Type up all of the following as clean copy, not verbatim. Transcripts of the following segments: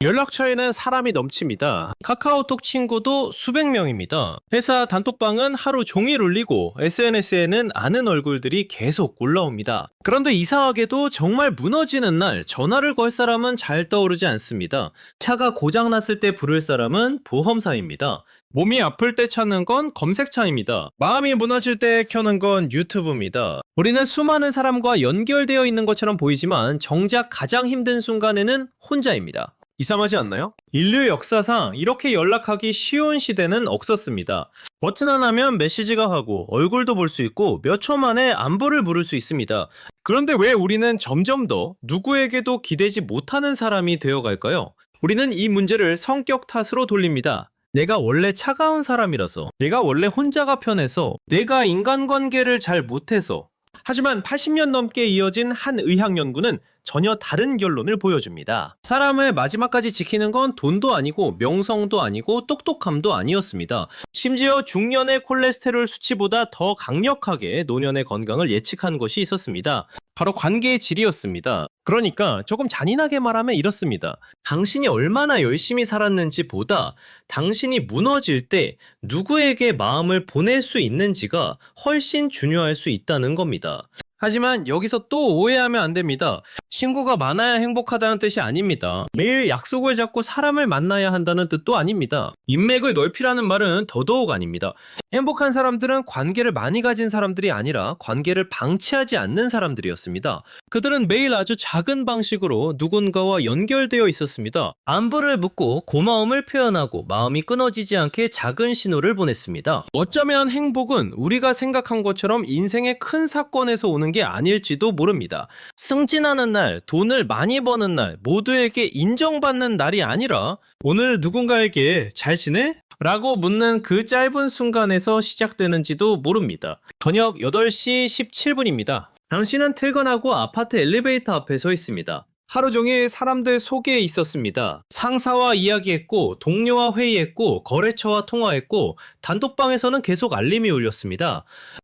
연락처에는 사람이 넘칩니다. 카카오톡 친구도 수백 명입니다. 회사 단톡방은 하루 종일 울리고 SNS에는 아는 얼굴들이 계속 올라옵니다. 그런데 이상하게도 정말 무너지는 날 전화를 걸 사람은 잘 떠오르지 않습니다. 차가 고장났을 때 부를 사람은 보험사입니다. 몸이 아플 때 찾는 건 검색창입니다. 마음이 무너질 때 켜는 건 유튜브입니다. 우리는 수많은 사람과 연결되어 있는 것처럼 보이지만 정작 가장 힘든 순간에는 혼자입니다. 이상하지 않나요? 인류 역사상 이렇게 연락하기 쉬운 시대는 없었습니다. 버튼 하나면 메시지가 가고 얼굴도 볼 수 있고 몇 초 만에 안부를 물을 수 있습니다. 그런데 왜 우리는 점점 더 누구에게도 기대지 못하는 사람이 되어갈까요? 우리는 이 문제를 성격 탓으로 돌립니다. 내가 원래 차가운 사람이라서, 내가 원래 혼자가 편해서, 내가 인간관계를 잘 못해서. 하지만 80년 넘게 이어진 한 의학 연구는 전혀 다른 결론을 보여줍니다. 사람을 마지막까지 지키는 건 돈도 아니고 명성도 아니고 똑똑함도 아니었습니다. 심지어 중년의 콜레스테롤 수치보다 더 강력하게 노년의 건강을 예측한 것이 있었습니다. 바로 관계의 질이었습니다. 그러니까 조금 잔인하게 말하면 이렇습니다. 당신이 얼마나 열심히 살았는지 보다 당신이 무너질 때 누구에게 마음을 보낼 수 있는지가 훨씬 중요할 수 있다는 겁니다. 하지만 여기서 또 오해하면 안 됩니다. 친구가 많아야 행복하다는 뜻이 아닙니다. 매일 약속을 잡고 사람을 만나야 한다는 뜻도 아닙니다. 인맥을 넓히라는 말은 더더욱 아닙니다. 행복한 사람들은 관계를 많이 가진 사람들이 아니라 관계를 방치하지 않는 사람들이었습니다. 그들은 매일 아주 작은 방식으로 누군가와 연결되어 있었습니다. 안부를 묻고 고마움을 표현하고 마음이 끊어지지 않게 작은 신호를 보냈습니다. 어쩌면 행복은 우리가 생각한 것처럼 인생의 큰 사건에서 오는 게 아닐지도 모릅니다. 승진하는 날, 돈을 많이 버는 날, 모두에게 인정받는 날이 아니라 오늘 누군가에게 잘 지내? 라고 묻는 그 짧은 순간에서 시작되는지도 모릅니다. 저녁 8시 17분입니다. 당신은 퇴근하고 아파트 엘리베이터 앞에 서 있습니다. 하루 종일 사람들 속에 있었습니다. 상사와 이야기했고, 동료와 회의했고, 거래처와 통화했고, 단톡방에서는 계속 알림이 울렸습니다.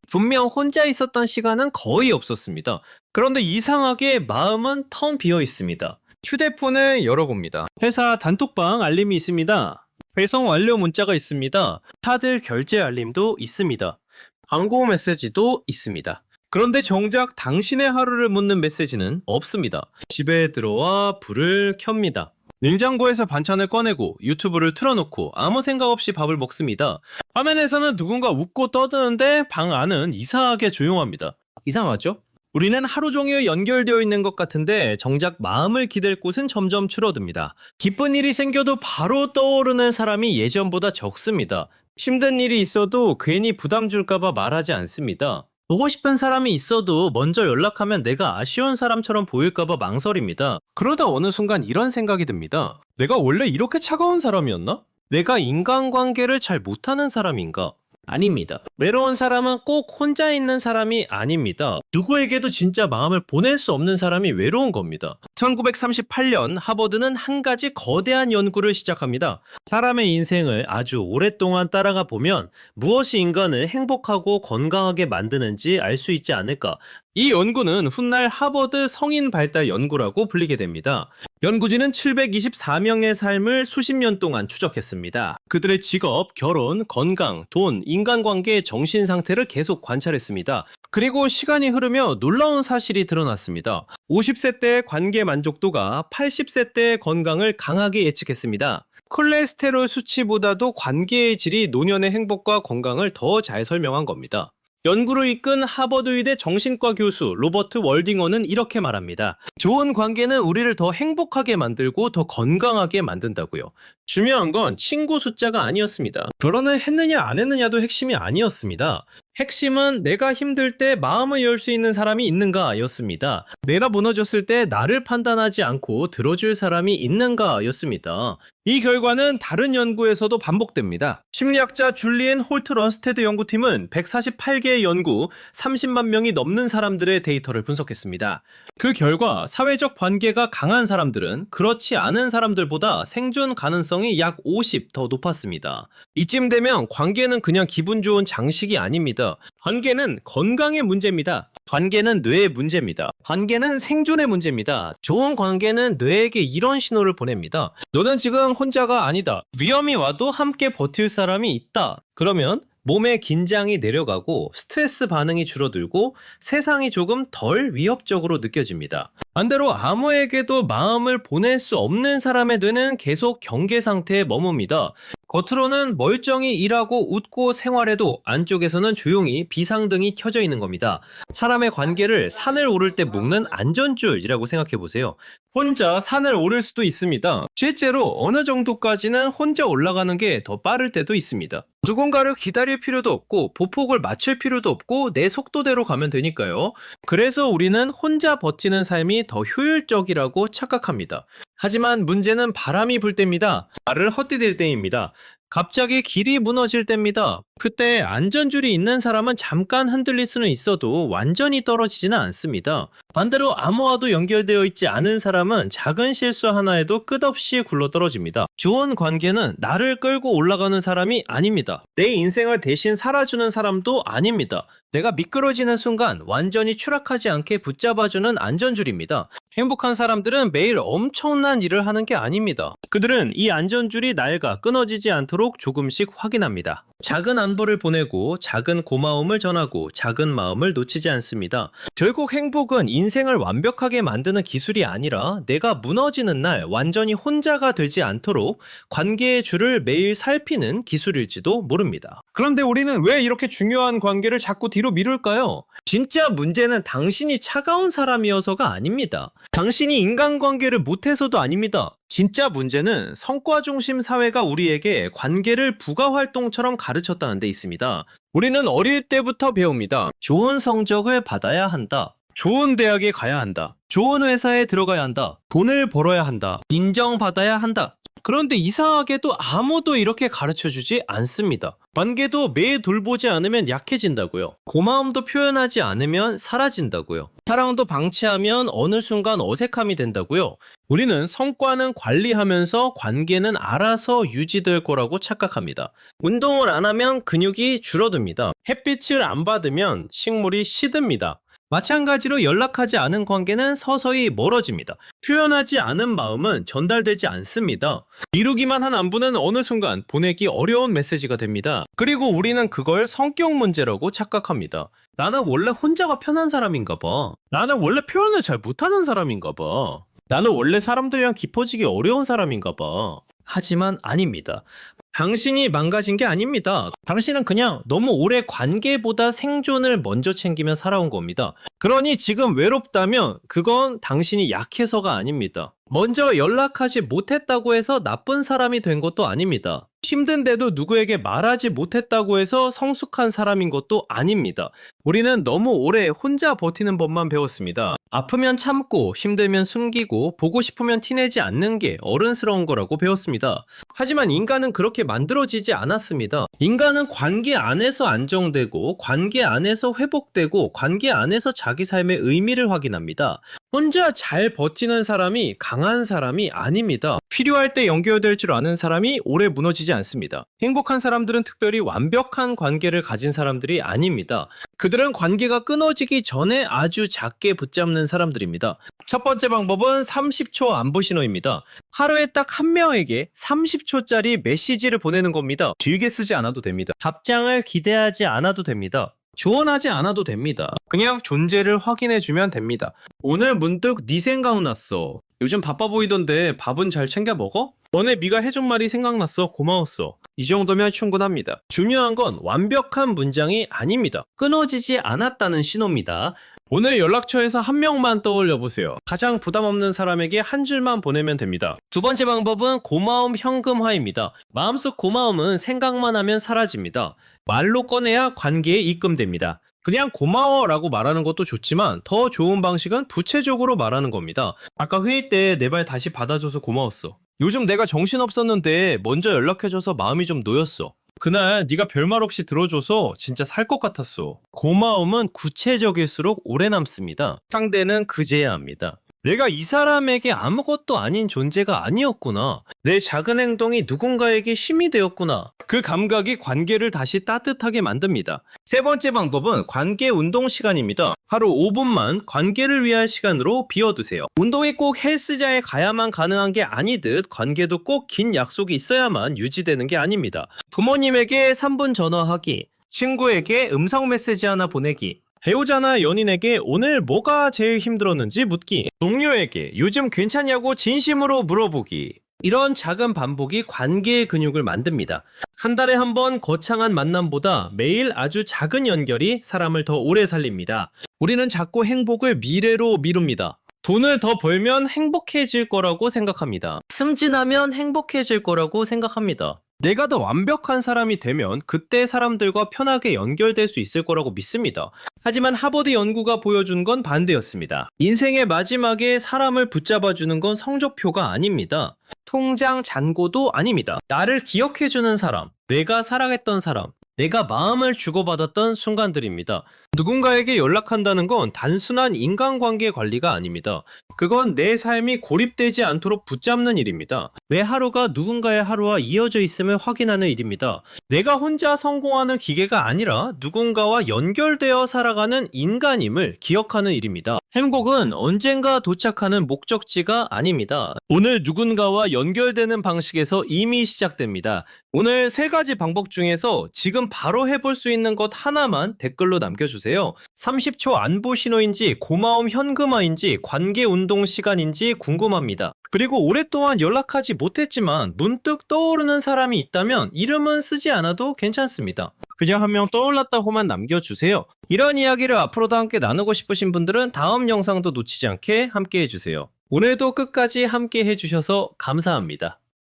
분명 혼자 있었던 시간은 거의 없었습니다. 그런데 이상하게 마음은 텅 비어 있습니다. 휴대폰을 열어봅니다. 회사 단톡방 알림이 있습니다. 배송 완료 문자가 있습니다. 카드 결제 알림도 있습니다. 광고 메시지도 있습니다. 그런데 정작 당신의 하루를 묻는 메시지는 없습니다. 집에 들어와 불을 켭니다. 냉장고에서 반찬을 꺼내고 유튜브를 틀어놓고 아무 생각 없이 밥을 먹습니다. 화면에서는 누군가 웃고 떠드는데 방 안은 이상하게 조용합니다. 이상하죠? 우리는 하루 종일 연결되어 있는 것 같은데 정작 마음을 기댈 곳은 점점 줄어듭니다. 기쁜 일이 생겨도 바로 떠오르는 사람이 예전보다 적습니다. 힘든 일이 있어도 괜히 부담 줄까봐 말하지 않습니다. 보고 싶은 사람이 있어도 먼저 연락하면 내가 아쉬운 사람처럼 보일까봐 망설입니다. 그러다 어느 순간 이런 생각이 듭니다. 내가 원래 이렇게 차가운 사람이었나? 내가 인간관계를 잘 못하는 사람인가? 아닙니다. 외로운 사람은 꼭 혼자 있는 사람이 아닙니다. 누구에게도 진짜 마음을 보낼 수 없는 사람이 외로운 겁니다. 1938년 하버드는 한 가지 거대한 연구를 시작합니다. 사람의 인생을 아주 오랫동안 따라가 보면 무엇이 인간을 행복하고 건강하게 만드는지 알 수 있지 않을까. 이 연구는 훗날 하버드 성인 발달 연구라고 불리게 됩니다. 연구진은 724명의 삶을 수십 년 동안 추적했습니다. 그들의 직업, 결혼, 건강, 돈, 인간관계, 정신 상태를 계속 관찰했습니다. 그리고 시간이 흐르며 놀라운 사실이 드러났습니다. 50세 때의 관계 만족도가 80세 때의 건강을 강하게 예측했습니다. 콜레스테롤 수치보다도 관계의 질이 노년의 행복과 건강을 더 잘 설명한 겁니다. 연구를 이끈 하버드 의대 정신과 교수 로버트 월딩어는 이렇게 말합니다. 좋은 관계는 우리를 더 행복하게 만들고 더 건강하게 만든다고요. 중요한 건 친구 숫자가 아니었습니다. 결혼을 했느냐 안 했느냐도 핵심이 아니었습니다. 핵심은 내가 힘들 때 마음을 열 수 있는 사람이 있는가 였습니다. 내가 무너졌을 때 나를 판단하지 않고 들어줄 사람이 있는가 였습니다. 이 결과는 다른 연구에서도 반복됩니다. 심리학자 줄리엔 홀트 런스테드 연구팀은 148개의 연구, 30만 명이 넘는 사람들의 데이터를 분석했습니다. 그 결과 사회적 관계가 강한 사람들은 그렇지 않은 사람들보다 생존 가능성이 약 50 더 높았습니다. 이쯤 되면 관계는 그냥 기분 좋은 장식이 아닙니다. 있습니다. 관계는 건강의 문제입니다. 관계는 뇌의 문제입니다. 관계는 생존의 문제입니다. 좋은 관계는 뇌에게 이런 신호를 보냅니다. 너는 지금 혼자가 아니다. 위험이 와도 함께 버틸 사람이 있다. 그러면 몸의 긴장이 내려가고 스트레스 반응이 줄어들고 세상이 조금 덜 위협적으로 느껴집니다. 반대로 아무에게도 마음을 보낼 수 없는 사람의 뇌는 계속 경계 상태에 머뭅니다. 겉으로는 멀쩡히 일하고 웃고 생활해도 안쪽에서는 조용히 비상등이 켜져 있는 겁니다. 사람의 관계를 산을 오를 때 묶는 안전줄이라고 생각해 보세요. 혼자 산을 오를 수도 있습니다. 실제로 어느 정도까지는 혼자 올라가는 게 더 빠를 때도 있습니다. 누군가를 기다릴 필요도 없고 보폭을 맞출 필요도 없고 내 속도대로 가면 되니까요. 그래서 우리는 혼자 버티는 삶이 더 효율적이라고 착각합니다. 하지만 문제는 바람이 불 때입니다. 발을 헛디딜 때입니다. 갑자기 길이 무너질 때입니다. 그때 안전줄이 있는 사람은 잠깐 흔들릴 수는 있어도 완전히 떨어지지는 않습니다. 반대로 아무와도 연결되어 있지 않은 사람은 작은 실수 하나에도 끝없이 굴러떨어집니다. 좋은 관계는 나를 끌고 올라가는 사람이 아닙니다. 내 인생을 대신 살아주는 사람도 아닙니다. 내가 미끄러지는 순간 완전히 추락하지 않게 붙잡아주는 안전줄입니다. 행복한 사람들은 매일 엄청난 일을 하는 게 아닙니다. 그들은 이 안전줄이 낡아 끊어지지 않도록 조금씩 확인합니다. 작은 안부를 보내고 작은 고마움을 전하고 작은 마음을 놓치지 않습니다. 결국 행복은 인생을 완벽하게 만드는 기술이 아니라 내가 무너지는 날 완전히 혼자가 되지 않도록 관계의 줄을 매일 살피는 기술일지도 모릅니다. 그런데 우리는 왜 이렇게 중요한 관계를 자꾸 뒤로 미룰까요? 진짜 문제는 당신이 차가운 사람이어서가 아닙니다. 당신이 인간관계를 못해서도 아닙니다. 진짜 문제는 성과 중심 사회가 우리에게 관계를 부가활동처럼 가르쳤다는 데 있습니다. 우리는 어릴 때부터 배웁니다. 좋은 성적을 받아야 한다. 좋은 대학에 가야 한다. 좋은 회사에 들어가야 한다. 돈을 벌어야 한다. 인정받아야 한다. 그런데 이상하게도 아무도 이렇게 가르쳐주지 않습니다. 관계도 매일 돌보지 않으면 약해진다고요. 고마움도 표현하지 않으면 사라진다고요. 사랑도 방치하면 어느 순간 어색함이 된다고요. 우리는 성과는 관리하면서 관계는 알아서 유지될 거라고 착각합니다. 운동을 안 하면 근육이 줄어듭니다. 햇빛을 안 받으면 식물이 시듭니다. 마찬가지로 연락하지 않은 관계는 서서히 멀어집니다. 표현하지 않은 마음은 전달되지 않습니다. 미루기만 한 안부는 어느 순간 보내기 어려운 메시지가 됩니다. 그리고 우리는 그걸 성격 문제라고 착각합니다. 나는 원래 혼자가 편한 사람인가 봐. 나는 원래 표현을 잘 못하는 사람인가 봐. 나는 원래 사람들이랑 깊어지기 어려운 사람인가 봐. 하지만 아닙니다. 당신이 망가진 게 아닙니다. 당신은 그냥 너무 오래 관계보다 생존을 먼저 챙기며 살아온 겁니다. 그러니 지금 외롭다면 그건 당신이 약해서가 아닙니다. 먼저 연락하지 못했다고 해서 나쁜 사람이 된 것도 아닙니다. 힘든데도 누구에게 말하지 못했다고 해서 성숙한 사람인 것도 아닙니다. 우리는 너무 오래 혼자 버티는 법만 배웠습니다. 아프면 참고 힘들면 숨기고 보고 싶으면 티내지 않는 게 어른스러운 거라고 배웠습니다. 하지만 인간은 그렇게 만들어지지 않았습니다. 인간은 관계 안에서 안정되고 관계 안에서 회복되고 관계 안에서 자기 삶의 의미를 확인합니다. 혼자 잘 버티는 사람이 강한 사람이 아닙니다. 필요할 때 연결될 줄 아는 사람이 오래 무너지지 않습니다. 행복한 사람들은 특별히 완벽한 관계를 가진 사람들이 아닙니다. 그들은 관계가 끊어지기 전에 아주 작게 붙잡는 사람들입니다. 첫 번째 방법은 30초 안부 신호입니다. 하루에 딱 한 명에게 30초짜리 메시지를 보내는 겁니다. 길게 쓰지 않아도 됩니다. 답장을 기대하지 않아도 됩니다. 조언하지 않아도 됩니다. 그냥 존재를 확인해주면 됩니다. 오늘 문득 네 생각 났어. 요즘 바빠 보이던데 밥은 잘 챙겨 먹어? 너네 미가 해준 말이 생각났어. 고마웠어. 이 정도면 충분합니다. 중요한 건 완벽한 문장이 아닙니다. 끊어지지 않았다는 신호입니다. 오늘 연락처에서 한 명만 떠올려 보세요. 가장 부담 없는 사람에게 한 줄만 보내면 됩니다. 두 번째 방법은 고마움 현금화입니다. 마음속 고마움은 생각만 하면 사라집니다. 말로 꺼내야 관계에 입금됩니다. 그냥 고마워라고 말하는 것도 좋지만 더 좋은 방식은 구체적으로 말하는 겁니다. 아까 회의 때 내 말 다시 받아줘서 고마웠어. 요즘 내가 정신없었는데 먼저 연락해줘서 마음이 좀 놓였어. 그날 네가 별말 없이 들어줘서 진짜 살 것 같았어. 고마움은 구체적일수록 오래 남습니다. 상대는 그제야 합니다. 내가 이 사람에게 아무것도 아닌 존재가 아니었구나. 내 작은 행동이 누군가에게 힘이 되었구나. 그 감각이 관계를 다시 따뜻하게 만듭니다. 세 번째 방법은 관계 운동 시간입니다. 하루 5분만 관계를 위한 시간으로 비워두세요. 운동이 꼭 헬스장에 가야만 가능한 게 아니듯 관계도 꼭 긴 약속이 있어야만 유지되는 게 아닙니다. 부모님에게 3분 전화하기, 친구에게 음성 메시지 하나 보내기, 배우자나 연인에게 오늘 뭐가 제일 힘들었는지 묻기, 동료에게 요즘 괜찮냐고 진심으로 물어보기. 이런 작은 반복이 관계의 근육을 만듭니다. 한 달에 한 번 거창한 만남보다 매일 아주 작은 연결이 사람을 더 오래 살립니다. 우리는 자꾸 행복을 미래로 미룹니다. 돈을 더 벌면 행복해질 거라고 생각합니다. 승진하면 행복해질 거라고 생각합니다. 내가 더 완벽한 사람이 되면 그때 사람들과 편하게 연결될 수 있을 거라고 믿습니다. 하지만 하버드 연구가 보여준 건 반대였습니다. 인생의 마지막에 사람을 붙잡아주는 건 성적표가 아닙니다. 통장 잔고도 아닙니다. 나를 기억해주는 사람, 내가 사랑했던 사람, 내가 마음을 주고받았던 순간들입니다. 누군가에게 연락한다는 건 단순한 인간관계 관리가 아닙니다. 그건 내 삶이 고립되지 않도록 붙잡는 일입니다. 내 하루가 누군가의 하루와 이어져 있음을 확인하는 일입니다. 내가 혼자 성공하는 기계가 아니라 누군가와 연결되어 살아가는 인간임을 기억하는 일입니다. 행복은 언젠가 도착하는 목적지가 아닙니다. 오늘 누군가와 연결되는 방식에서 이미 시작됩니다. 오늘 3가지 방법 중에서 지금 바로 해볼 수 있는 것 하나만 댓글로 남겨주세요. 30초 안부 신호인지 고마움 현금화인지 관계 운동 시간인지 궁금합니다. 그리고 오랫동안 연락하지 못했지만 문득 떠오르는 사람이 있다면 이름은 쓰지 않아도 괜찮습니다. 그냥 한 명 떠올랐다고만 남겨주세요. 이런 이야기를 앞으로도 함께 나누고 싶으신 분들은 다음 영상도 놓치지 않게 함께 해주세요. 오늘도 끝까지 함께 해주셔서 감사합니다.